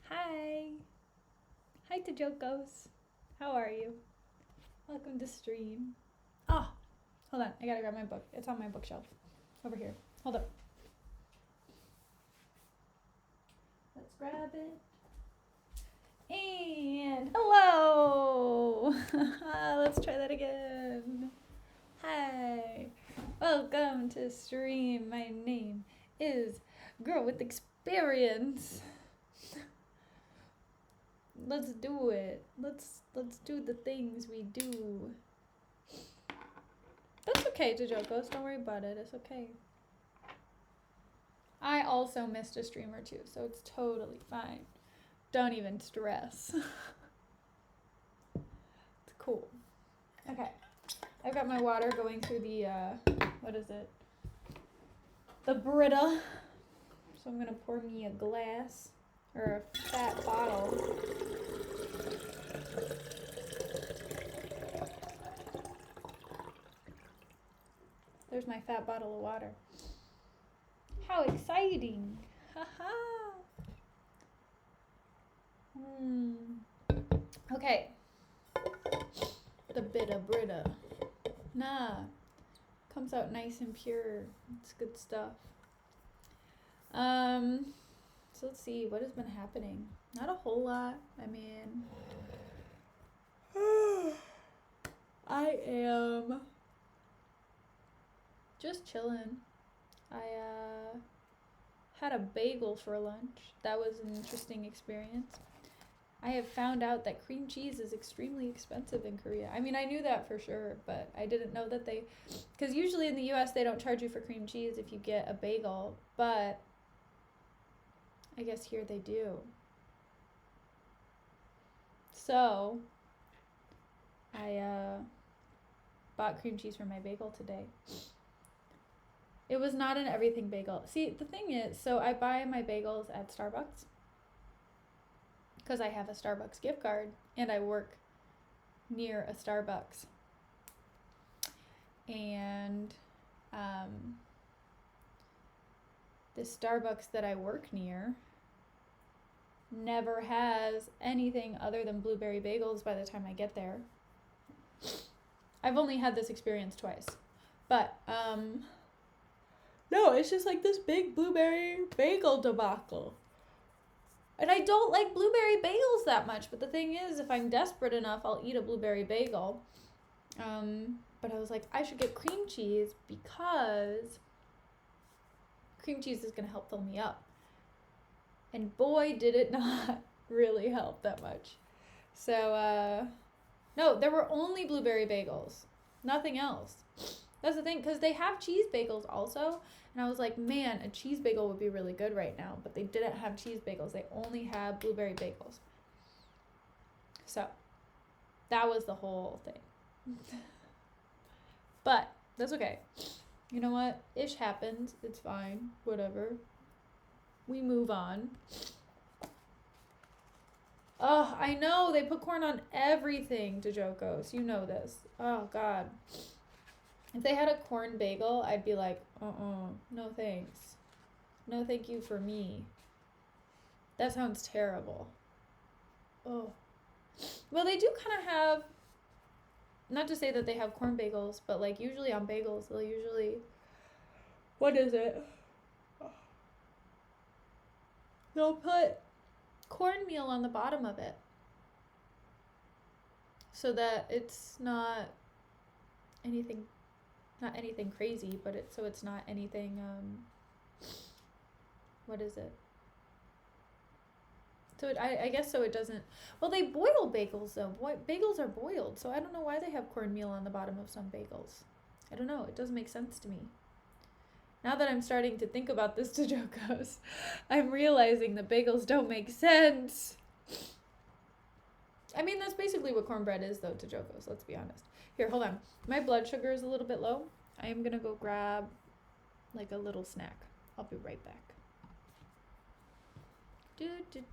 Hi. Hi to Jokos. How are you? Welcome to stream. Oh, hold on. I gotta grab my book. It's on my bookshelf. Over here. Hold up. Let's grab it. And hello! Let's try that again. Hi. Welcome to stream. My name is Girl with Experience. Let's do it. Let's do the things we do. That's okay, Jojokos. Don't worry about it. It's okay. I also missed a stream or two, so it's totally fine. Don't even stress. It's cool. Okay. I've got my water going through the, what is it? The Brita. So I'm gonna pour me a glass, or a fat bottle. There's my fat bottle of water. How exciting! Haha! Okay. The Bitta Brita. Nah. Comes out nice and pure. It's good stuff. So let's see, what has been happening? Not a whole lot. I mean, I am just chilling. I had a bagel for lunch. That was an interesting experience. I have found out that cream cheese is extremely expensive in Korea. I mean, I knew that for sure, but I didn't know that because usually in the US they don't charge you for cream cheese if you get a bagel, but I guess here they do. So, I bought cream cheese for my bagel today. It was not an everything bagel. See, the thing is, so I buy my bagels at Starbucks because I have a Starbucks gift card and I work near a Starbucks. And the Starbucks that I work near never has anything other than blueberry bagels by the time I get there. I've only had this experience twice. But, no, it's just like this big blueberry bagel debacle. And I don't like blueberry bagels that much, but the thing is, if I'm desperate enough, I'll eat a blueberry bagel. But I was like, I should get cream cheese because cream cheese is going to help fill me up. And boy, did it not really help that much. So, no, there were only blueberry bagels. Nothing else. That's the thing, because they have cheese bagels also. And I was like, man, a cheese bagel would be really good right now. But they didn't have cheese bagels. They only had blueberry bagels. So, that was the whole thing. But, that's okay. You know what? Ish happens. It's fine. Whatever. We move on. Oh, I know. They put corn on everything, Jojokos. You know this. Oh, God. If they had a corn bagel, I'd be like, no thanks. No thank you for me. That sounds terrible. Oh. Well, they do kind of have, not to say that they have corn bagels, but like usually on bagels, they'll usually, what is it? They'll put cornmeal on the bottom of it so that it's not anything crazy, but it's not anything, what is it? So I guess so it doesn't, well, they boil bagels though. Bagels are boiled, so I don't know why they have cornmeal on the bottom of some bagels. I don't know, it doesn't make sense to me. Now that I'm starting to think about this, Jojokos, I'm realizing that bagels don't make sense. I mean, that's basically what cornbread is though, Jojokos, let's be honest. Here, hold on. My blood sugar is a little bit low. I am gonna go grab like a little snack. I'll be right back.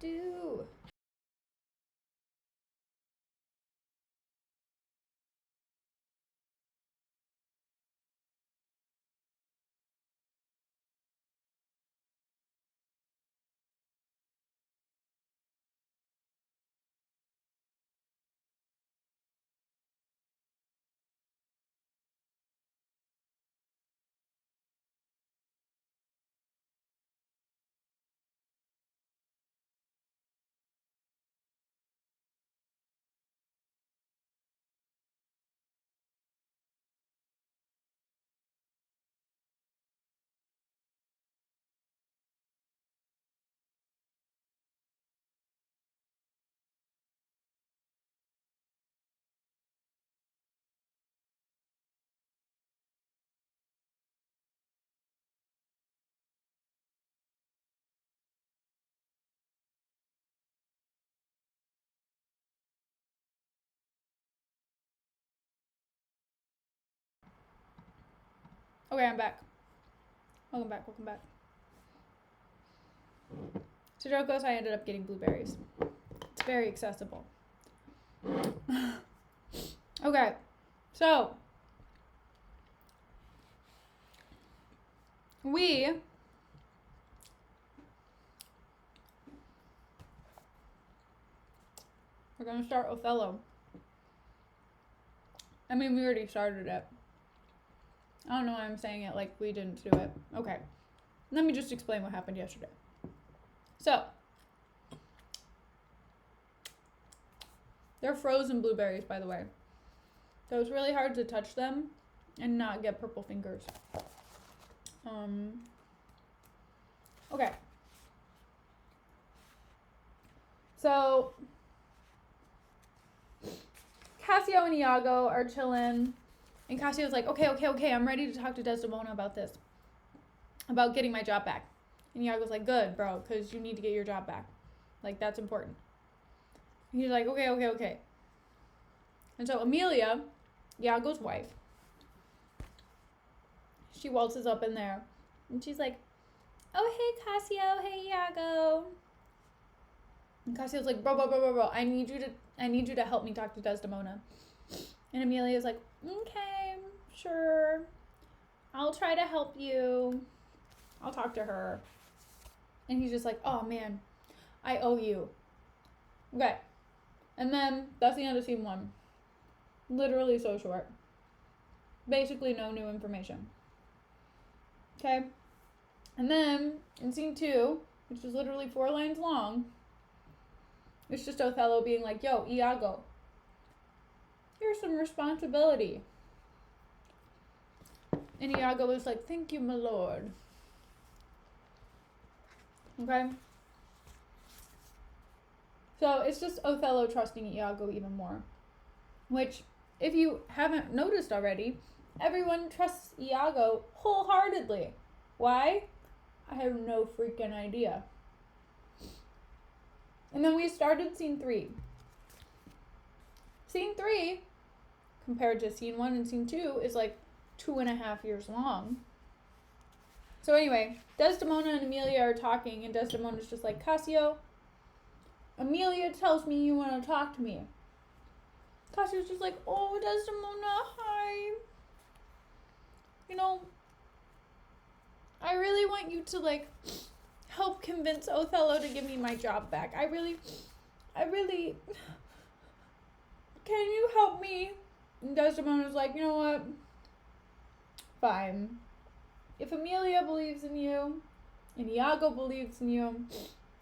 Do. Okay, I'm back. Welcome back. So joke goes, I ended up getting blueberries. It's very accessible. Okay, so we're gonna start Othello. I mean, we already started it. I don't know why I'm saying it like we didn't do it. Okay, let me just explain what happened yesterday. So, they're frozen blueberries, by the way. So it's really hard to touch them and not get purple fingers. Okay. So, Cassio and Iago are chilling. And Cassio's like, okay, I'm ready to talk to Desdemona about this. About getting my job back. And Iago's like, good, bro, because you need to get your job back. Like, that's important. And he's like, okay. And so Amelia, Iago's wife, she waltzes up in there. And she's like, oh, hey, Cassio, hey, Iago. And Cassio's like, bro, I need you to help me talk to Desdemona. And Amelia's like, okay, sure. I'll try to help you. I'll talk to her. And he's just like, oh man, I owe you. Okay. And then that's the end of scene 1. Literally so short. Basically no new information. Okay. And then in scene 2, which is literally 4 lines long, it's just Othello being like, yo, Iago, here's some responsibility. And Iago is like, thank you, my lord. Okay? So it's just Othello trusting Iago even more. Which, if you haven't noticed already, everyone trusts Iago wholeheartedly. Why? I have no freaking idea. And then we started scene 3. Scene 3, compared to scene 1 and scene 2, is like 2.5 years long. So anyway, Desdemona and Amelia are talking, and Desdemona's just like, Cassio, Amelia tells me you want to talk to me. Cassio's just like, oh, Desdemona, hi. You know, I really want you to, like, help convince Othello to give me my job back. I really, can you help me? And Desdemona's like, you know what? Fine. If Amelia believes in you, and Iago believes in you,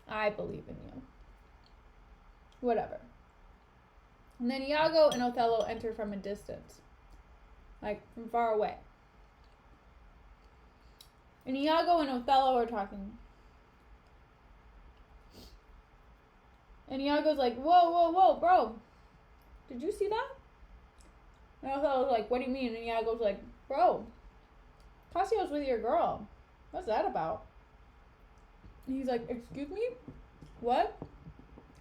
I believe in you. Whatever. And then Iago and Othello enter from a distance. Like, from far away. And Iago and Othello are talking. And Iago's like, whoa, bro. Did you see that? And Othello's like, what do you mean? And Iago's like, bro, Cassio's with your girl. What's that about? And he's like, excuse me? What?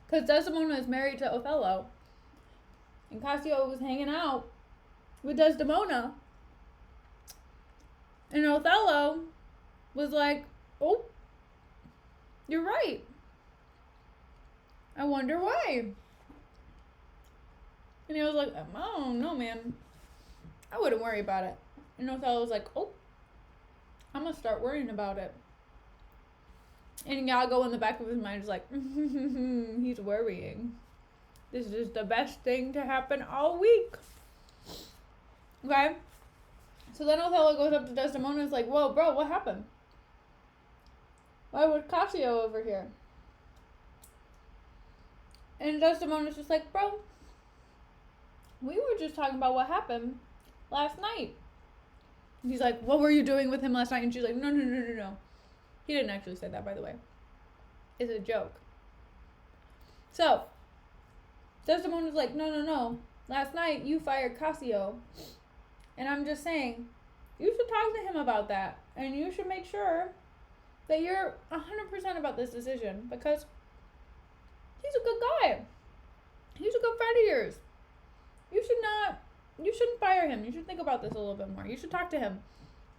Because Desdemona is married to Othello. And Cassio was hanging out with Desdemona. And Othello was like, oh, you're right. I wonder why. And he was like, I don't know, man. I wouldn't worry about it. And Othello was like, oh, I'm going to start worrying about it. And Iago in the back of his mind is like, he's worrying. This is the best thing to happen all week. Okay? So then Othello goes up to Desdemona and is like, whoa, bro, what happened? Why was Cassio over here? And Desdemona's just like, bro, we were just talking about what happened last night. And he's like, what were you doing with him last night? And she's like, no. He didn't actually say that, by the way. It's a joke. So, Desdemona's like, no. Last night, you fired Cassio. And I'm just saying, you should talk to him about that. And you should make sure that you're 100% about this decision. Because he's a good guy. He's a good friend of yours. You shouldn't fire him. You should think about this a little bit more. You should talk to him.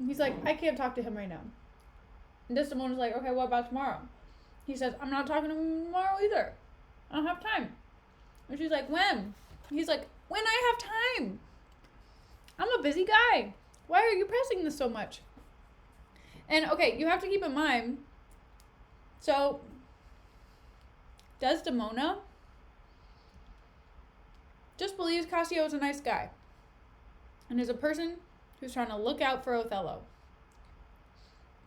And he's like, I can't talk to him right now. And Desdemona's like, okay, what about tomorrow? He says, I'm not talking to him tomorrow either. I don't have time. And she's like, when? He's like, when I have time. I'm a busy guy. Why are you pressing this so much? And okay, you have to keep in mind, so Desdemona just believes Cassio is a nice guy and is a person who's trying to look out for Othello.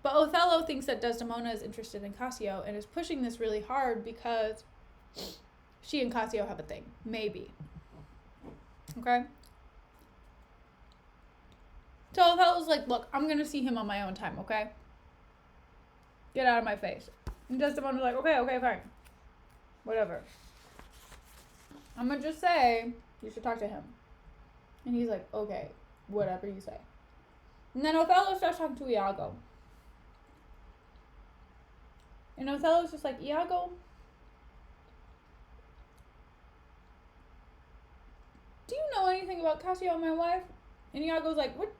But Othello thinks that Desdemona is interested in Cassio and is pushing this really hard because she and Cassio have a thing. Maybe. Okay? So Othello's like, look, I'm going to see him on my own time, okay? Get out of my face. And Desdemona's like, okay, fine. Whatever. I'm going to just say, you should talk to him. And he's like, okay, whatever you say. And then Othello starts talking to Iago. And Othello's just like, Iago, do you know anything about Cassio, my wife? And Iago's like, what?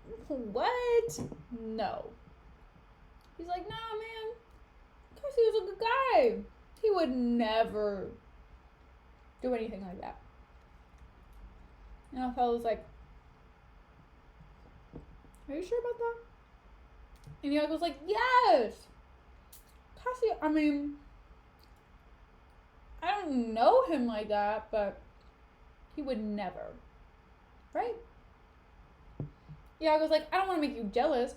No. He's like, nah, man. Cassio's a good guy. He would never do anything like that. And Othello's like, are you sure about that? And Iago's like, yes. Cassio, I mean, I don't know him like that, but he would never. Right? Iago's like, I don't want to make you jealous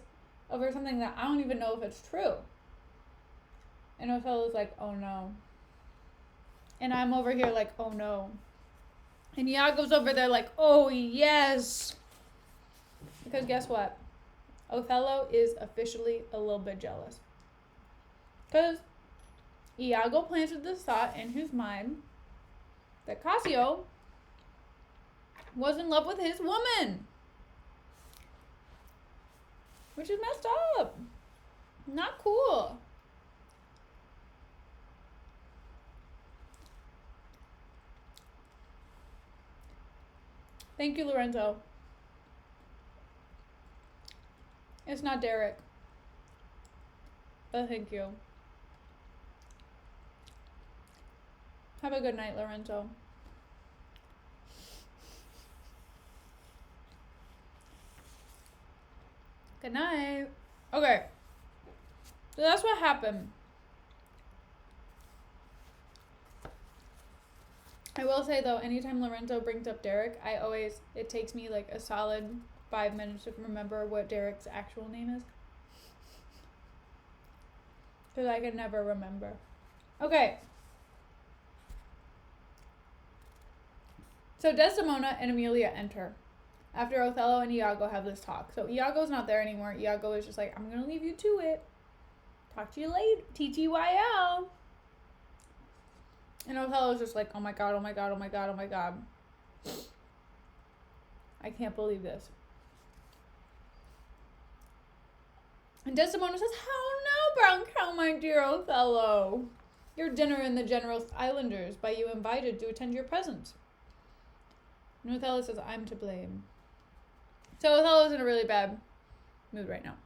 over something that I don't even know if it's true. And Othello's like, oh no. And I'm over here like, oh no. And Iago's over there like, oh yes. Because guess what? Othello is officially a little bit jealous. Because Iago planted this thought in his mind that Cassio was in love with his woman. Which is messed up. Not cool. Thank you, Lorenzo. It's not Derek. But thank you. Have a good night, Lorenzo. Good night. Okay. So that's what happened. I will say though, anytime Lorenzo brings up Derek, it takes me like a solid 5 minutes to remember what Derek's actual name is. Because I can never remember. Okay. So Desdemona and Emilia enter after Othello and Iago have this talk. So Iago's not there anymore. Iago is just like, I'm going to leave you to it. Talk to you later. TTYL. And Othello's just like, oh my god, oh my god, oh my god, oh my god. I can't believe this. And Desdemona says, how now, brown cow, my dear Othello? Your dinner in the generous islanders by you invited to attend your presence. And Othello says, I'm to blame. So Othello's in a really bad mood right now.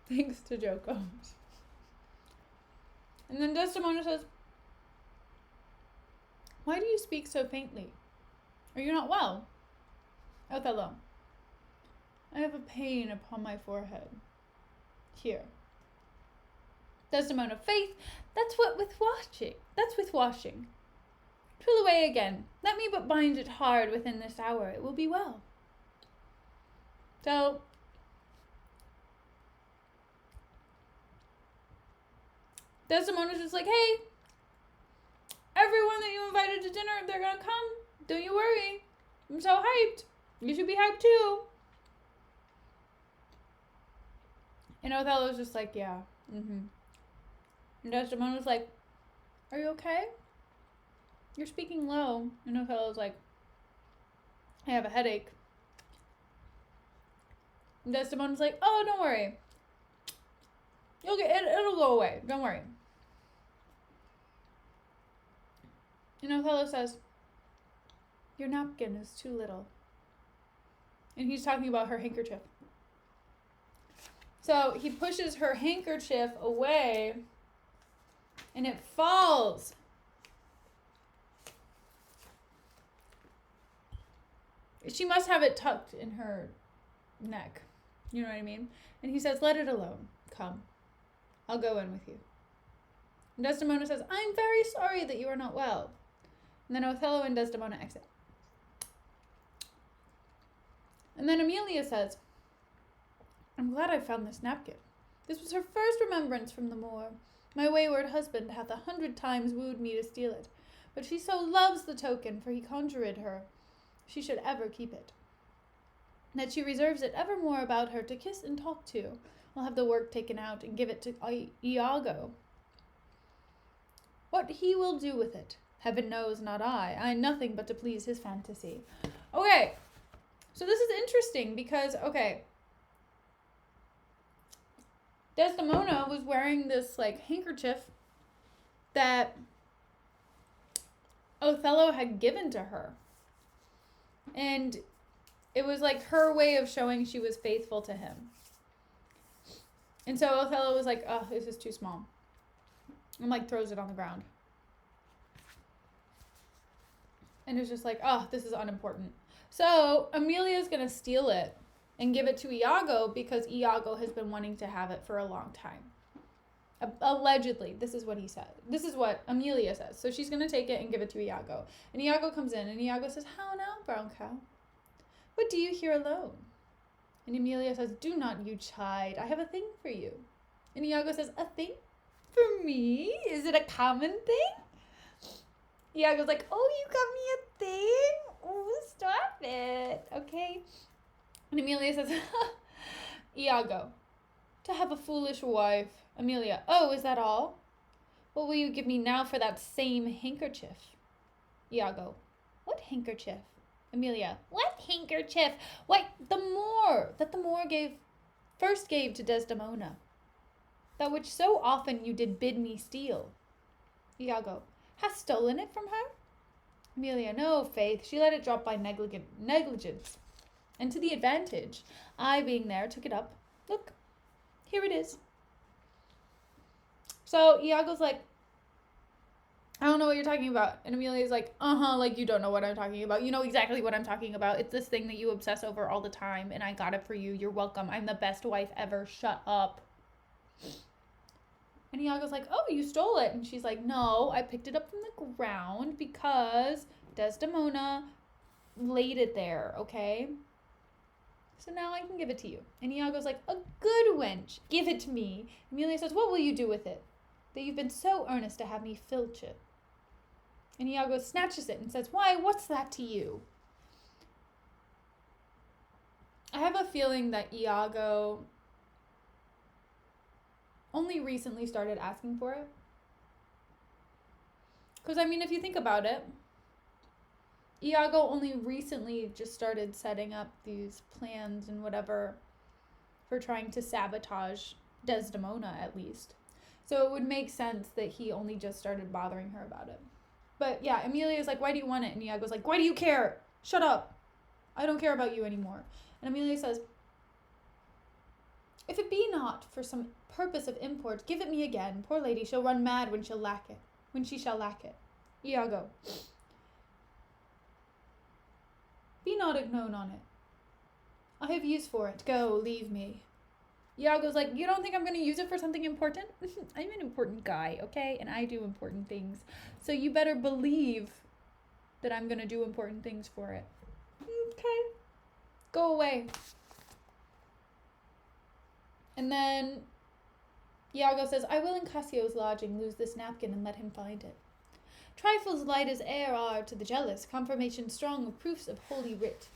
Thanks to Joe Combs. And then Desdemona says, why do you speak so faintly? Are you not well? Othello, I have a pain upon my forehead. Here. Desdemona, faith, that's with washing. Twill away again. Let me but bind it hard within this hour. It will be well. So, Desdemona's just like, hey, everyone that you invited to dinner, they're gonna come. Don't you worry. I'm so hyped. You should be hyped too. And Othello's just like, yeah. And Desdemona's like, are you okay? You're speaking low. And Othello's like, I have a headache. And Desdemona's like, oh, don't worry. It'll go away. Don't worry. And Othello says, your napkin is too little. And he's talking about her handkerchief. So he pushes her handkerchief away and it falls. She must have it tucked in her neck. You know what I mean? And he says, let it alone. Come. I'll go in with you. And Desdemona says, I'm very sorry that you are not well. And then Othello and Desdemona exit. And then Emilia says, I'm glad I found this napkin. This was her first remembrance from the moor. My wayward husband hath 100 times wooed me to steal it, but she so loves the token, for he conjured her she should ever keep it, that she reserves it evermore about her to kiss and talk to. I'll have the work taken out and give it to Iago. What he will do with it, heaven knows, not I nothing but to please his fantasy. Okay, so this is interesting because, Desdemona was wearing this, handkerchief that Othello had given to her. And it was, her way of showing she was faithful to him. And so Othello was like, oh, this is too small. And, throws it on the ground. And it's just like, oh, this is unimportant. So Emilia's going to steal it and give it to Iago because Iago has been wanting to have it for a long time. Allegedly, this is what he said. This is what Emilia says. So she's going to take it and give it to Iago. And Iago comes in and Iago says, how now, brown cow? What do you here alone? And Emilia says, do not you chide. I have a thing for you. And Iago says, a thing for me? Is it a common thing? Iago's like, oh, you got me a thing? Oh, stop it. Okay. And Emilia says, Iago, to have a foolish wife. Emilia, oh, is that all? What will you give me now for that same handkerchief? Iago, what handkerchief? Emilia, what handkerchief? Why, the Moor, that the Moor first gave to Desdemona, that which so often you did bid me steal. Iago, hast stolen it from her? Emilia, no, faith, she let it drop by negligence, and to the advantage. I, being there, took it up. Look, here it is. So Iago's like, I don't know what you're talking about. And Emilia's like, you don't know what I'm talking about. You know exactly what I'm talking about. It's this thing that you obsess over all the time, and I got it for you. You're welcome. I'm the best wife ever. Shut up. And Iago's like, oh, you stole it. And she's like, no, I picked it up from the ground because Desdemona laid it there, okay? So now I can give it to you. And Iago's like, a good wench. Give it to me. Emilia says, what will you do with it? That you've been so earnest to have me filch it. And Iago snatches it and says, why, what's that to you? I have a feeling that Iago only recently started asking for it. Because, if you think about it, Iago only recently just started setting up these plans and whatever for trying to sabotage Desdemona, at least. So it would make sense that he only just started bothering her about it. But yeah, Emilia's like, why do you want it? And Iago's like, why do you care? Shut up. I don't care about you anymore. And Emilia says, if it be not for some purpose of import, give it me again. Poor lady, she'll run mad when she shall lack it. Iago, be not ignored on it. I have use for it. Go, leave me. Iago's like, you don't think I'm going to use it for something important? I'm an important guy, okay? And I do important things. So you better believe that I'm going to do important things for it. Okay. Go away. And then Iago says, I will in Cassio's lodging lose this napkin and let him find it. Trifles light as air are to the jealous, confirmation strong of proofs of holy writ.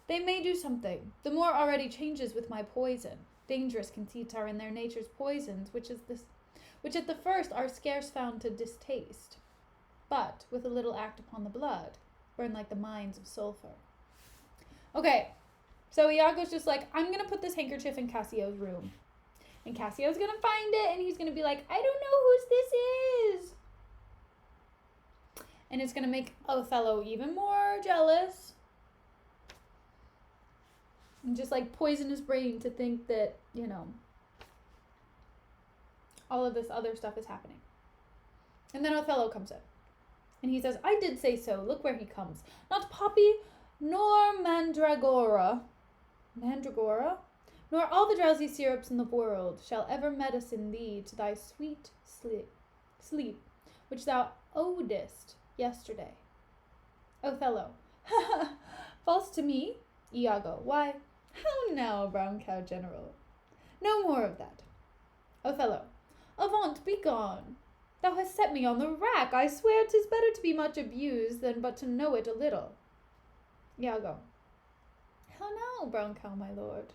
They may do something. The Moor already changes with my poison. Dangerous conceits are in their nature's poisons, which at the first are scarce found to distaste, but with a little act upon the blood, burn like the mines of sulphur. Okay, so Iago's just like, I'm gonna put this handkerchief in Cassio's room. And Cassio's gonna find it, and he's gonna be like, I don't know whose this is. And it's gonna make Othello even more jealous. And just like poison his brain to think that, all of this other stuff is happening. And then Othello comes in. And he says, I did say so. Look where he comes. Not Poppy, nor Mandragora. Mandragora? Nor all the drowsy syrups in the world shall ever medicine thee to thy sweet sleep, which thou owedest yesterday. Othello. False to me? Iago. Why, how now, brown cow general? No more of that. Othello. Avaunt, be gone. Thou hast set me on the rack. I swear 'tis better to be much abused than but to know it a little. Iago. How now, brown cow, my lord?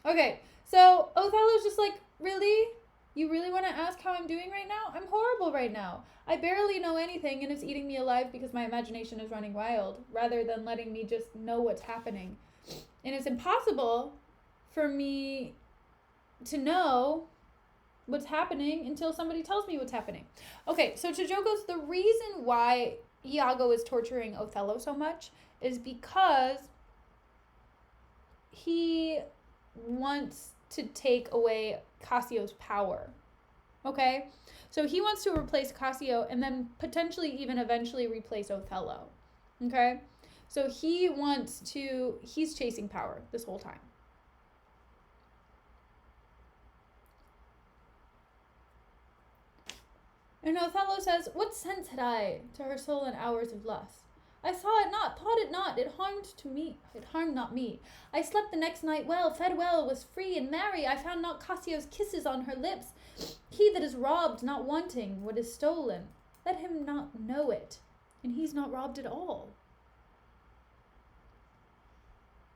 Okay, so Othello's just like, really? You really want to ask how I'm doing right now? I'm horrible right now. I barely know anything and it's eating me alive because my imagination is running wild, rather than letting me just know what's happening. And it's impossible for me to know what's happening until somebody tells me what's happening. Okay, so to Joe goes, the reason why Iago is torturing Othello so much is because he wants to take away Cassio's power. Okay? So he wants to replace Cassio and then potentially even eventually replace Othello. Okay? So he's chasing power this whole time. And Othello says, what sense had I to her soul in hours of lust? I saw it not, thought it not, it harmed not me. I slept the next night well, fed well, was free and merry. I found not Cassio's kisses on her lips. He that is robbed, not wanting what is stolen, let him not know it, and he's not robbed at all.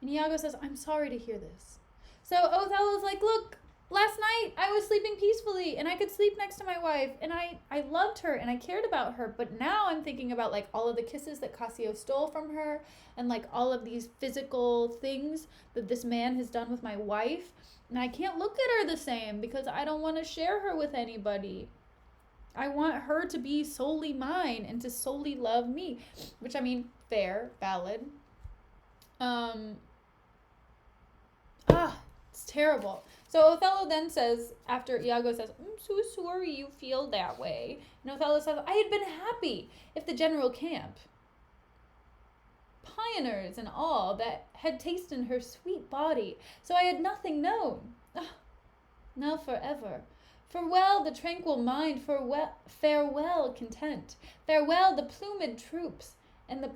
And Iago says, I'm sorry to hear this. So Othello's like, look, last night I was sleeping peacefully and I could sleep next to my wife and I loved her and I cared about her. But now I'm thinking about like all of the kisses that Cassio stole from her and like all of these physical things that this man has done with my wife. And I can't look at her the same because I don't want to share her with anybody. I want her to be solely mine and to solely love me, which I mean, fair, valid. It's terrible. So Othello then says, after Iago says, I'm so sorry you feel that way. And Othello says, I had been happy if the general camp, pioneers and all, that had tasted her sweet body, so I had nothing known. Now forever. Farewell the tranquil mind, farewell content. Farewell the plumed troops, and the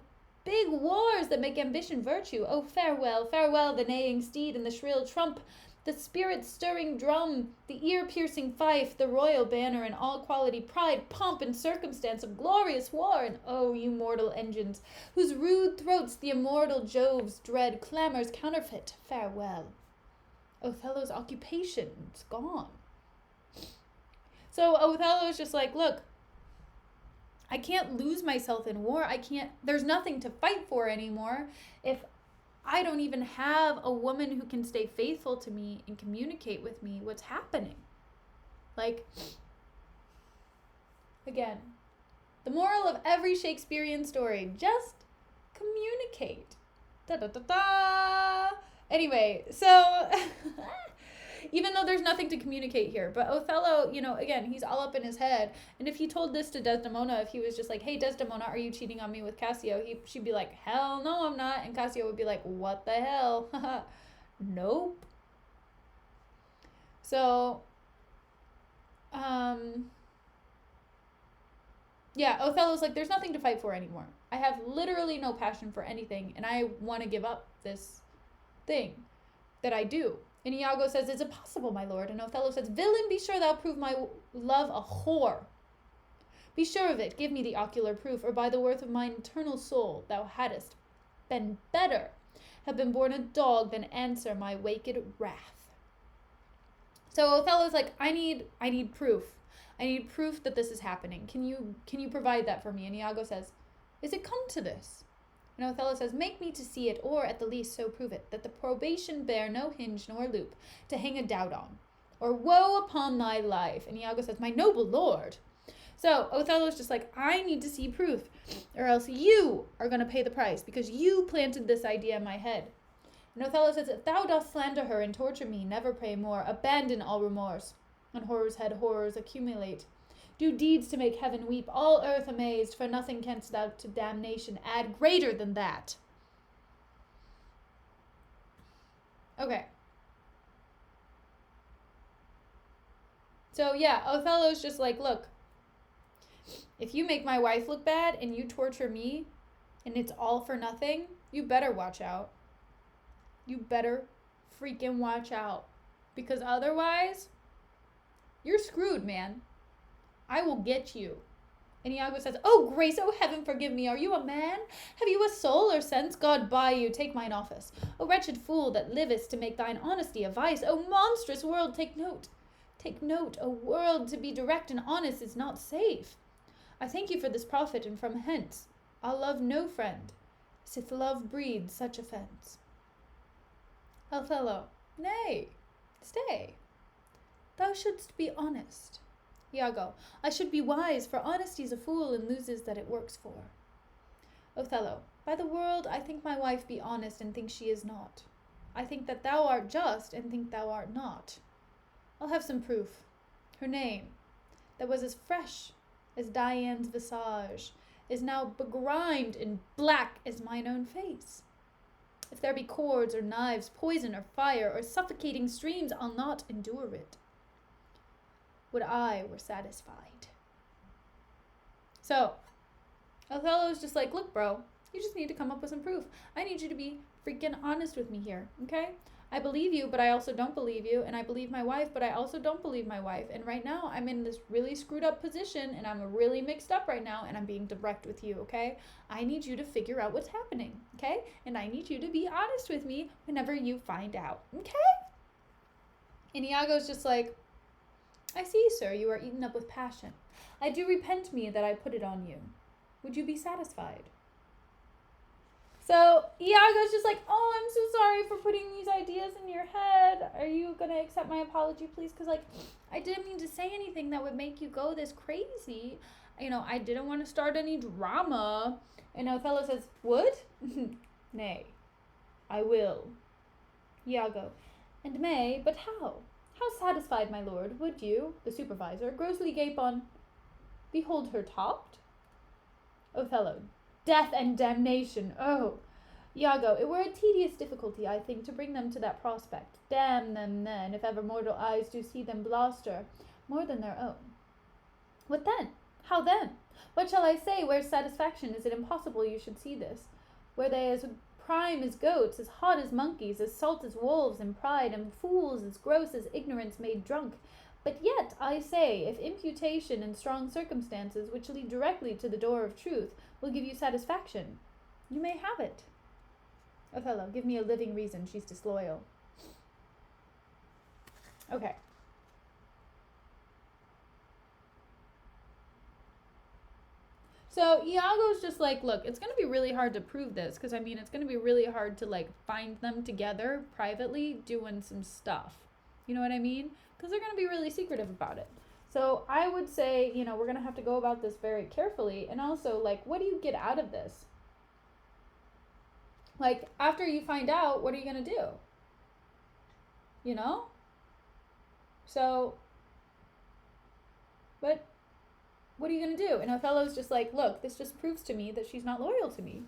big wars that make ambition virtue. Oh, farewell, farewell the neighing steed and the shrill trump, the spirit-stirring drum, the ear-piercing fife, the royal banner and all quality, pride, pomp, and circumstance of glorious war. And oh, you mortal engines, whose rude throats the immortal Jove's dread clamors counterfeit, farewell. Othello's occupation's gone. So Othello is just like, look, I can't lose myself in war. There's nothing to fight for anymore if I don't even have a woman who can stay faithful to me and communicate with me what's happening. Like, again, the moral of every Shakespearean story, just communicate. Da da da da. Anyway, so even though there's nothing to communicate here, but Othello, again, he's all up in his head. And if he told this to Desdemona, if he was just like, hey, Desdemona, are you cheating on me with Cassio? She'd be like, hell no, I'm not. And Cassio would be like, what the hell? Nope. So, yeah, Othello's like, there's nothing to fight for anymore. I have literally no passion for anything, and I want to give up this thing that I do. And Iago says, is it possible, my lord? And Othello says, villain, be sure thou prove my love a whore. Be sure of it, give me the ocular proof, or by the worth of mine eternal soul, thou hadst been better, have been born a dog than answer my waked wrath. So Othello's like, I need proof. I need proof that this is happening. Can you provide that for me? And Iago says, is it come to this? And Othello says, make me to see it, or at the least so prove it, that the probation bear no hinge nor loop to hang a doubt on, or woe upon thy life. And Iago says, my noble lord. So Othello's just like, I need to see proof, or else you are going to pay the price, because you planted this idea in my head. And Othello says, if thou dost slander her and torture me, never pray more. Abandon all remorse. On horror's head horrors accumulate. Do deeds to make heaven weep, all earth amazed, for nothing canst thou to damnation add greater than that. Okay. So yeah, Othello's just like, look, if you make my wife look bad and you torture me and it's all for nothing, you better watch out. You better freaking watch out. Because otherwise, you're screwed, man. I will get you. And Iago says, oh, grace, oh, heaven, forgive me. Are you a man? Have you a soul or sense? God buy you, take mine office. O wretched fool that livest to make thine honesty a vice. O monstrous world, take note. Take note, O world, to be direct and honest is not safe. I thank you for this profit, and from hence I'll love no friend, sith love breeds such offence. Othello, nay, stay. Thou shouldst be honest. Iago, I should be wise, for honesty's a fool and loses that it works for. Othello, by the world I think my wife be honest and think she is not. I think that thou art just and think thou art not. I'll have some proof. Her name, that was as fresh as Dian's visage, is now begrimed and black as mine own face. If there be cords or knives, poison or fire, or suffocating streams, I'll not endure it. Would I were satisfied. So, Othello's just like, look, bro, you just need to come up with some proof. I need you to be freaking honest with me here, okay? I believe you, but I also don't believe you, and I believe my wife, but I also don't believe my wife. And right now, I'm in this really screwed up position, and I'm really mixed up right now, and I'm being direct with you, okay? I need you to figure out what's happening, okay? And I need you to be honest with me whenever you find out, okay? And Iago's just like, I see, sir, you are eaten up with passion. I do repent me that I put it on you. Would you be satisfied? So Iago's just like, oh, I'm so sorry for putting these ideas in your head. Are you going to accept my apology, please? Because, like, I didn't mean to say anything that would make you go this crazy. You know, I didn't want to start any drama. And Othello says, would? Nay, I will. Iago, and may, but how? How satisfied, my lord, would you, the supervisor, grossly gape on, behold her topped? Othello, death and damnation, oh! Iago, it were a tedious difficulty, I think, to bring them to that prospect. Damn them then, if ever mortal eyes do see them bluster more than their own. What then? How then? What shall I say? Where's satisfaction? Is it impossible you should see this? Were they as prime as goats, as hot as monkeys, as salt as wolves in pride, and fools as gross as ignorance made drunk. But yet, I say, if imputation and strong circumstances, which lead directly to the door of truth, will give you satisfaction, you may have it. Othello, give me a living reason she's disloyal. Okay. So Iago's just like, look, it's going to be really hard to prove this, because, I mean, it's going to be really hard to, like, find them together privately doing some stuff. You know what I mean? Because they're going to be really secretive about it. So I would say, you know, we're going to have to go about this very carefully. And also, like, what do you get out of this? Like, after you find out, what are you going to do? You know? So, what are you going to do? And Othello's just like, look, this just proves to me that she's not loyal to me.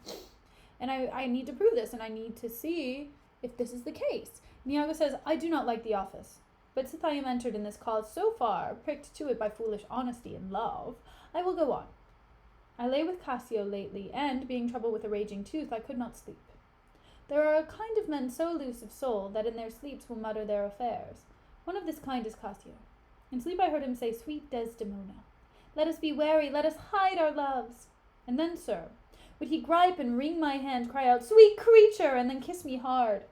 And I need to prove this, and I need to see if this is the case. Iago says, I do not like the office, but since I am entered in this cause so far, pricked to it by foolish honesty and love, I will go on. I lay with Cassio lately, and, being troubled with a raging tooth, I could not sleep. There are a kind of men so loose of soul, that in their sleeps will mutter their affairs. One of this kind is Cassio. In sleep I heard him say, Sweet Desdemona, let us be wary, let us hide our loves. And then, sir, would he gripe and wring my hand, cry out, Sweet creature, and then kiss me hard,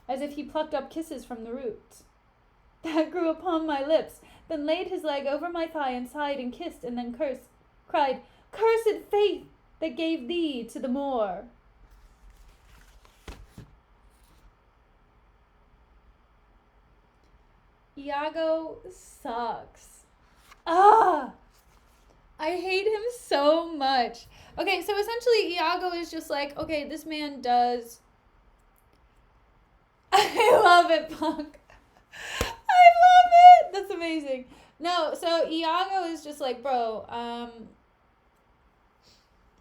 as if he plucked up kisses from the roots. That grew upon my lips, then laid his leg over my thigh and sighed and kissed, and then cried, Cursed fate that gave thee to the Moor. Iago sucks. I hate him so much. Okay, so essentially Iago is just like, okay, this man does love it, Punk. I love it. That's amazing. No, so Iago is just like, bro,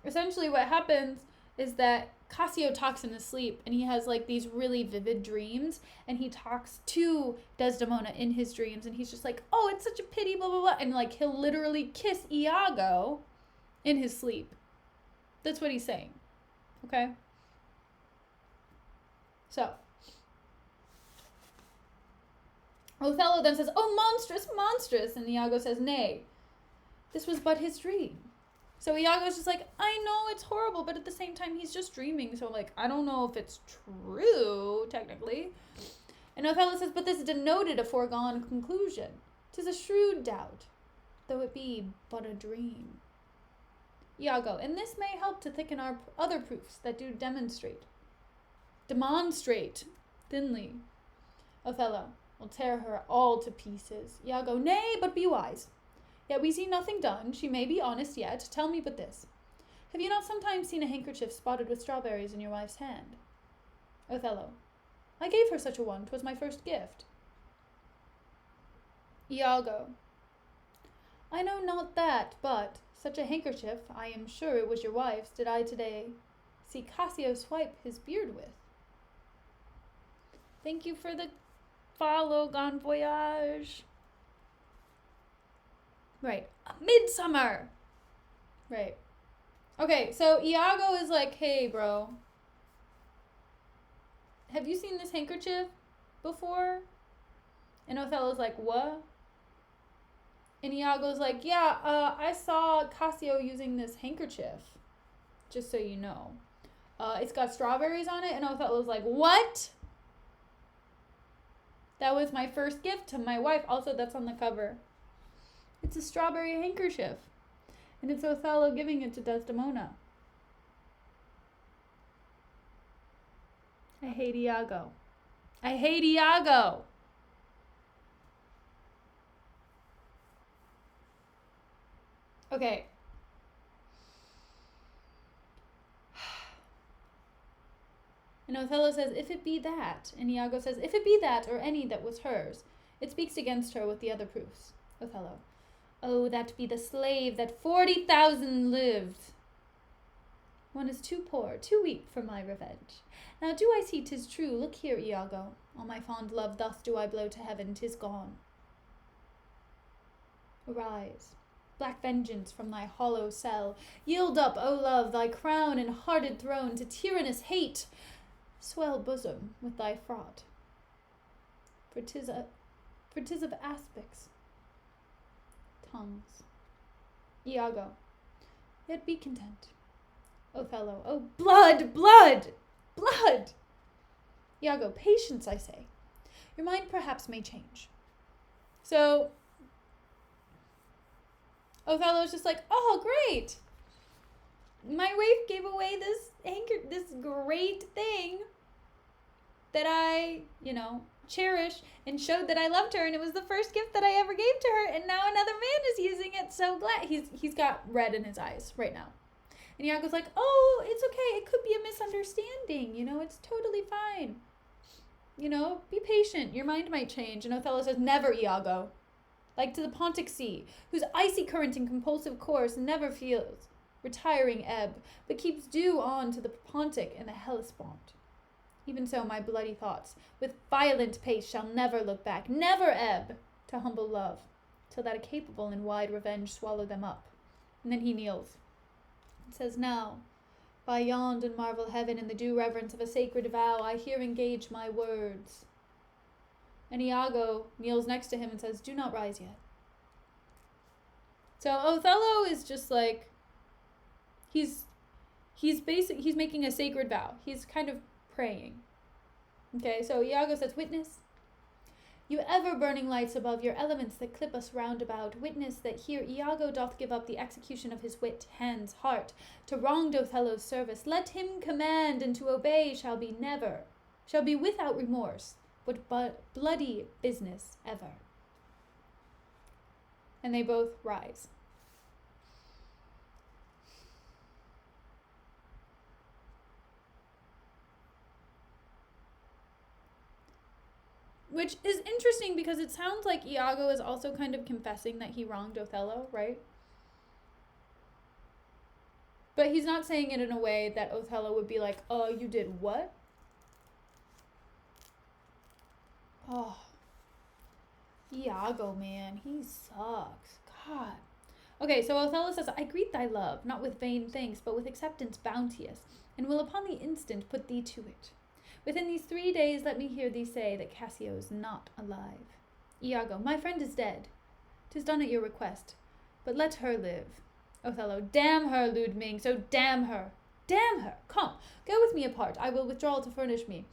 essentially what happens is that Cassio talks in his sleep, and he has like these really vivid dreams, and he talks to Desdemona in his dreams, and he's just like, oh, it's such a pity, blah, blah, blah. And like, he'll literally kiss Iago in his sleep. That's what he's saying. Okay? So, Othello then says, oh, monstrous, monstrous. And Iago says, nay, this was but his dream. So Iago's just like, I know it's horrible, but at the same time, he's just dreaming. So, like, I don't know if it's true, technically. And Othello says, but this denoted a foregone conclusion. 'Tis a shrewd doubt, though it be but a dream. Iago, and this may help to thicken our other proofs that do demonstrate thinly. Othello, will tear her all to pieces. Iago, nay, but be wise. Yet we see nothing done. She may be honest yet. Tell me but this. Have you not sometimes seen a handkerchief spotted with strawberries in your wife's hand? Othello, I gave her such a one. 'Twas my first gift. Iago, I know not that, but such a handkerchief, I am sure it was your wife's, did I today see Cassio swipe his beard with. Thank you for the follow, Bon Voyage. Right. Midsummer. Right. Okay, so Iago is like, hey, bro. Have you seen this handkerchief before? And Othello's like, what? And Iago's like, yeah, I saw Cassio using this handkerchief. Just so you know. It's got strawberries on it. And Othello's like, what? That was my first gift to my wife. Also, that's on the cover. It's a strawberry handkerchief. And it's Othello giving it to Desdemona. I hate Iago. I hate Iago. Okay. And Othello says, if it be that. And Iago says, if it be that or any that was hers, it speaks against her with the other proofs. Othello, oh, that be the slave that 40,000 lived. One is too poor, too weak for my revenge. Now do I see 'tis true. Look here, Iago. All my fond love thus do I blow to heaven. 'Tis gone. Arise. Black vengeance from thy hollow cell. Yield up, O love, thy crown and hearted throne to tyrannous hate. Swell bosom with thy fraught. For 'tis of aspics. Tongues. Iago. Yet be content. Othello. Oh, blood, blood, blood. Iago. Patience, I say. Your mind perhaps may change. So Othello's just like, oh, great. My wife gave away this great thing that I, cherish and showed that I loved her, and it was the first gift that I ever gave to her, and now another man is using it. So glad. He's got red in his eyes right now. And Iago's like, oh, it's okay. It could be a misunderstanding. It's totally fine. Be patient. Your mind might change. And Othello says, never, Iago. Like to the Pontic Sea, whose icy current and compulsive course never feels retiring ebb, but keeps due on to the Pontic and the Hellespont. Even so, my bloody thoughts, with violent pace, shall never look back, never ebb to humble love, till that a capable and wide revenge swallow them up. And then he kneels. It says, now, by yond and marvel heaven, in the due reverence of a sacred vow, I here engage my words. And Iago kneels next to him and says, do not rise yet. So Othello is just like, he's making a sacred vow. He's kind of praying. Okay, so Iago says, witness, you ever-burning lights above your elements that clip us round about, witness that here Iago doth give up the execution of his wit, hands, heart, to wronged Othello's service. Let him command, and to obey shall be without remorse, but bloody business ever. And they both rise. Which is interesting because it sounds like Iago is also kind of confessing that he wronged Othello, right? But he's not saying it in a way that Othello would be like, oh, you did what? Oh, Iago, man, he sucks. God. Okay, so Othello says, I greet thy love, not with vain thanks, but with acceptance bounteous, and will upon the instant put thee to it. Within these 3 days let me hear thee say that Cassio is not alive. Iago, my friend is dead. 'Tis done at your request, but let her live. Othello, damn her, Ludming, so damn her. Damn her! Come, go with me apart, I will withdraw to furnish me.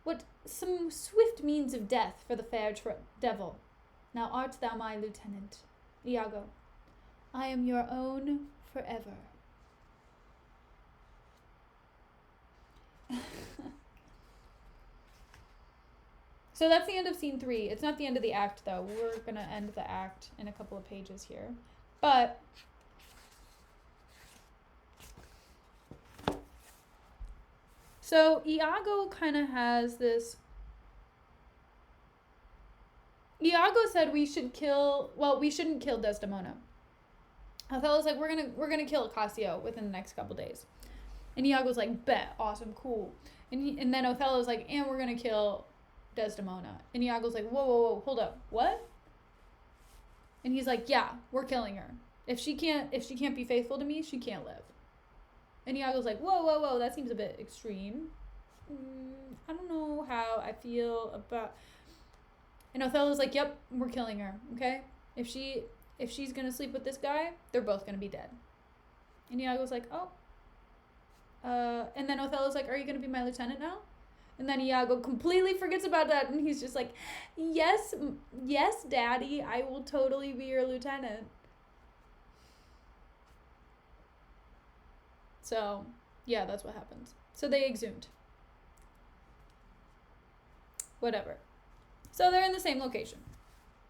What some swift means of death for the fair devil. Now art thou my lieutenant. Iago, I am your own forever. So that's the end of scene 3. It's not the end of the act, though. We're going to end the act in a couple of pages here. But so Iago kind of has this. Iago said we shouldn't kill Desdemona. Othello's like, we're gonna kill Cassio within the next couple days. And Iago's like, bet, awesome, cool. And then Othello's like, and we're gonna kill Desdemona. And Iago's like, whoa, hold up, what? And he's like, yeah, we're killing her. If she can't be faithful to me, she can't live. And Iago's like, whoa, that seems a bit extreme. I don't know how I feel about. And Othello's like, yep, we're killing her, okay? If she's gonna sleep with this guy, they're both gonna be dead. And Iago's like, oh. And then Othello's like, are you gonna be my lieutenant now? And then Iago completely forgets about that, and he's just like, yes, daddy, I will totally be your lieutenant. So, yeah, that's what happens. So they exhumed. Whatever. So they're in the same location.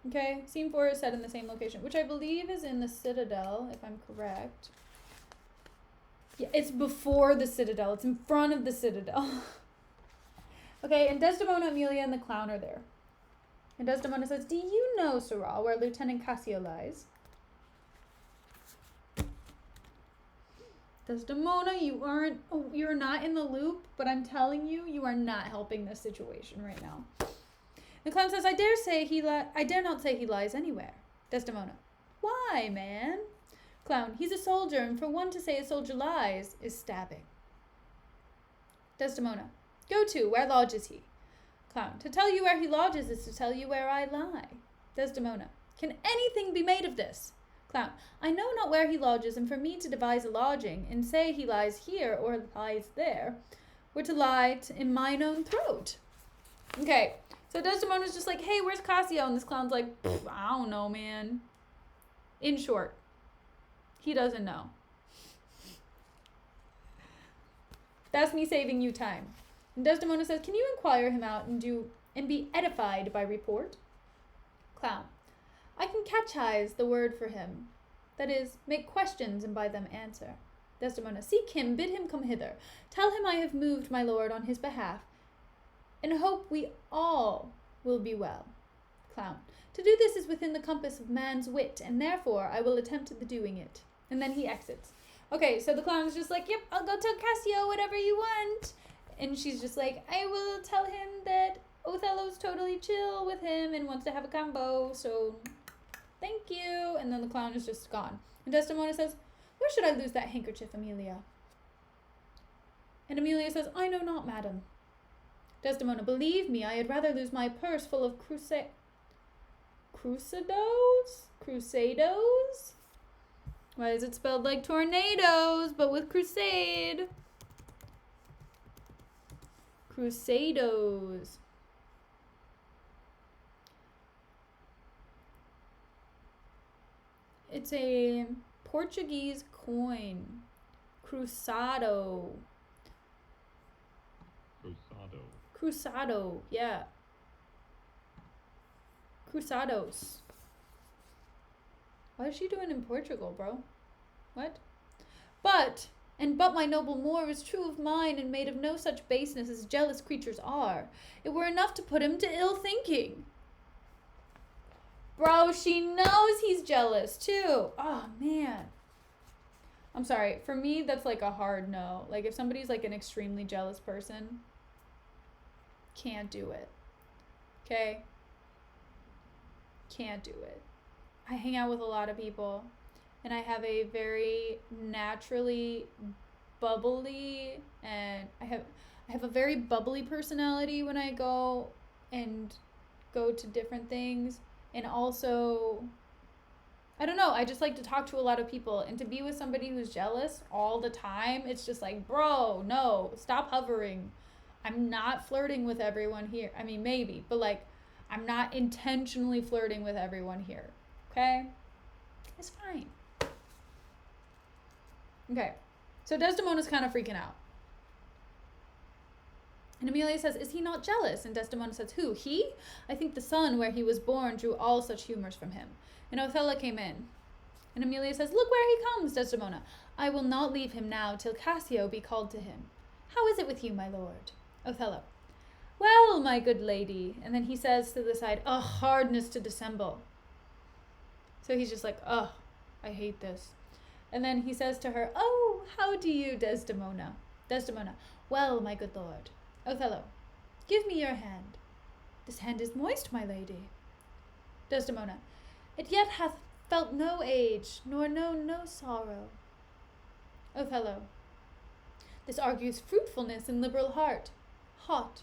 Okay, scene 4 is set in the same location, which I believe is in the Citadel, if I'm correct. Yeah, it's before the Citadel. It's in front of the Citadel. Okay, and Desdemona, Emilia, and the clown are there. And Desdemona says, do you know, Sirrah, where Lieutenant Cassio lies? Desdemona, you're not in the loop, but I'm telling you, you are not helping this situation right now. The clown says, I dare not say he lies anywhere. Desdemona, why, man? Clown, he's a soldier, and for one to say a soldier lies is stabbing. Desdemona, go to, where lodges he? Clown, to tell you where he lodges is to tell you where I lie. Desdemona, can anything be made of this? Clown, I know not where he lodges, and for me to devise a lodging, and say he lies here or lies there, were to lie in mine own throat. Okay, so Desdemona's just like, hey, where's Cassio? And this clown's like, I don't know, man. In short, he doesn't know. That's me saving you time. And Desdemona says, can you inquire him out and be edified by report? Clown, I can catchize the word for him. That is, make questions and by them answer. Desdemona, seek him, bid him come hither. Tell him I have moved my lord on his behalf, and hope we all will be well. Clown, to do this is within the compass of man's wit, and therefore I will attempt the doing it. And then he exits. Okay, so the clown's just like, yep, I'll go tell Cassio whatever you want. And she's just like, I will tell him that Othello's totally chill with him and wants to have a combo, so thank you. And then the clown is just gone. And Desdemona says, where should I lose that handkerchief, Emilia? And Emilia says, I know not, madam. Desdemona, believe me, I had rather lose my purse full of crusados? Why is it spelled like tornadoes, but with crusade? Crusados. It's a Portuguese coin. Cruzado, yeah. Cruzados. What is she doing in Portugal, bro? What? But And but my noble Moor is true of mine, and made of no such baseness as jealous creatures are. It were enough to put him to ill thinking. Bro, she knows he's jealous too. Oh, man. I'm sorry. For me, that's like a hard no. Like, if somebody's like an extremely jealous person, can't do it. Okay? Can't do it. I hang out with a lot of people, and I have a very naturally bubbly, and I have a very bubbly personality when I go to different things. And also, I don't know, I just like to talk to a lot of people, and to be with somebody who's jealous all the time, it's just like, bro, no, stop hovering. I'm not flirting with everyone here. I mean, maybe, but like, I'm not intentionally flirting with everyone here. Okay? It's fine. Okay. So Desdemona's kind of freaking out. And Emilia says, is he not jealous? And Desdemona says, who? He? I think the son where he was born drew all such humors from him. And Othello came in. And Emilia says, look where he comes, Desdemona. I will not leave him now till Cassio be called to him. How is it with you, my lord? Othello. Well, my good lady. And then he says to the side, hardness to dissemble. So he's just like, I hate this. And then he says to her, oh, how do you, Desdemona? Desdemona. Well, my good lord. Othello. Give me your hand. This hand is moist, my lady. Desdemona. It yet hath felt no age, nor known no sorrow. Othello. This argues fruitfulness and liberal heart. Hot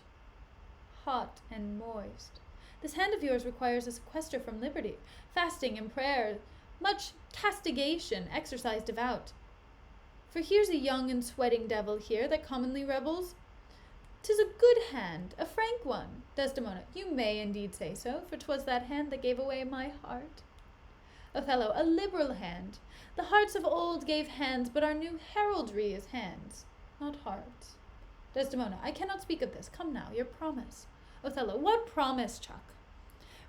and moist. This hand of yours requires a sequester from liberty, fasting and prayer, much castigation, exercise devout. For here's a young and sweating devil here that commonly rebels. 'Tis a good hand, a frank one. Desdemona. You may indeed say so, for 'twas that hand that gave away my heart. Othello. A liberal hand. The hearts of old gave hands, but our new heraldry is hands, not hearts. Desdemona. I cannot speak of this. Come now, your promise. Othello. What promise, Chuck?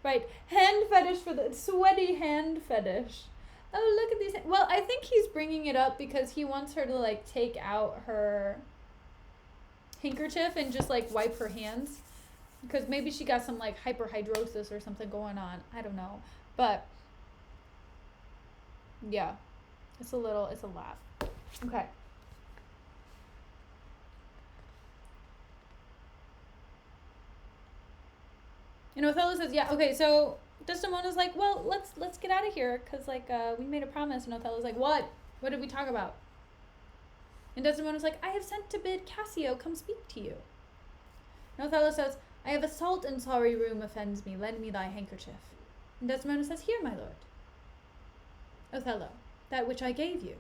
Right, hand fetish for the sweaty hand fetish. Oh, look at these. Well, I think he's bringing it up because he wants her to like take out her handkerchief and just like wipe her hands, because maybe she got some like hyperhidrosis or something going on. I don't know, but yeah, it's a lot. Okay. And Othello says, yeah, okay, so Desdemona's like, well, let's get out of here, because, like, we made a promise. And Othello's like, what? What did we talk about? And Desdemona's like, I have sent to bid Cassio come speak to you. And Othello says, I have a salt and sorry room offends me. Lend me thy handkerchief. And Desdemona says, here, my lord. Othello, that which I gave you.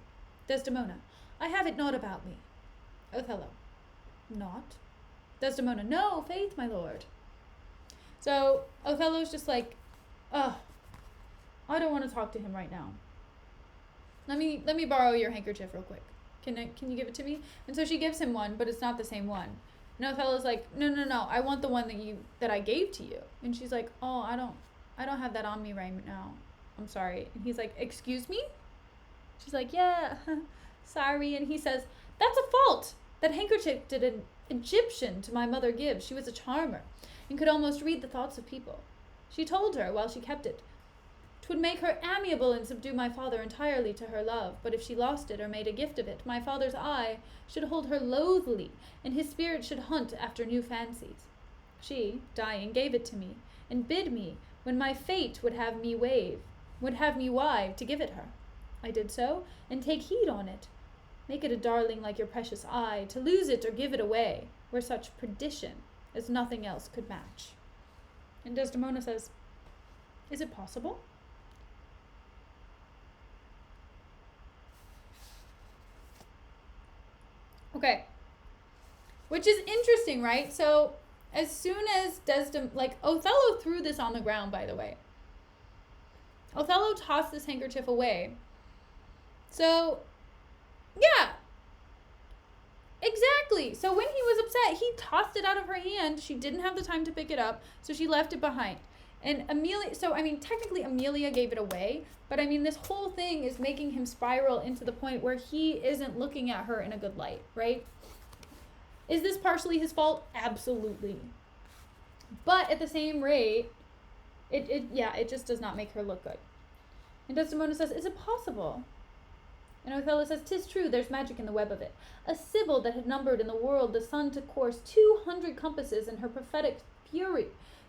Desdemona, I have it not about me. Othello, not? Desdemona, no, faith, my lord. So Othello's just like, I don't want to talk to him right now. Let me borrow your handkerchief real quick. Can you give it to me? And so she gives him one, but it's not the same one. And Othello's like, no, I want the one that I gave to you. And she's like, oh, I don't have that on me right now. I'm sorry. And he's like, excuse me? She's like, yeah, sorry. And he says, that's a fault. That handkerchief did an Egyptian to my mother give. She was a charmer, and could almost read the thoughts of people. She told her, while she kept it, 'twould make her amiable and subdue my father entirely to her love, but if she lost it or made a gift of it, my father's eye should hold her loathly, and his spirit should hunt after new fancies. She, dying, gave it to me, and bid me, when my fate would have me wive, to give it her. I did so, and take heed on it. Make it a darling like your precious eye. To lose it or give it away were such perdition as nothing else could match. And Desdemona says, is it possible? Okay. Which is interesting, right? So as soon as Othello threw this on the ground, by the way. Othello tossed this handkerchief away. So, yeah. Exactly. So when he was upset, he tossed it out of her hand. She didn't have the time to pick it up, so she left it behind. And Amelia, so I mean, technically Amelia gave it away, but I mean, this whole thing is making him spiral into the point where he isn't looking at her in a good light, right? Is this partially his fault? Absolutely. But at the same rate, it just does not make her look good. And Desdemona says, is it possible? And Othello says, 'tis true, there's magic in the web of it. A Sibyl that had numbered in the world the sun to course 200 compasses in her prophetic fury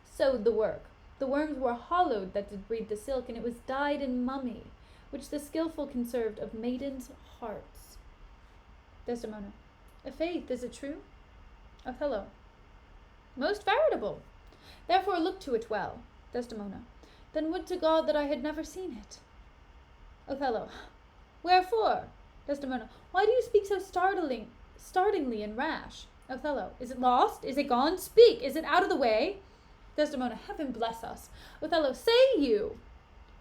sewed the work. The worms were hollowed that did breed the silk, and it was dyed in mummy, which the skilful conserved of maidens' hearts. Desdemona, i'faith, is it true? Othello, most veritable. Therefore look to it well. Desdemona, then would to God that I had never seen it. Othello, wherefore? Desdemona, why do you speak so startlingly and rash? Othello, is it lost? Is it gone? Speak! Is it out of the way? Desdemona, heaven bless us. Othello, say you!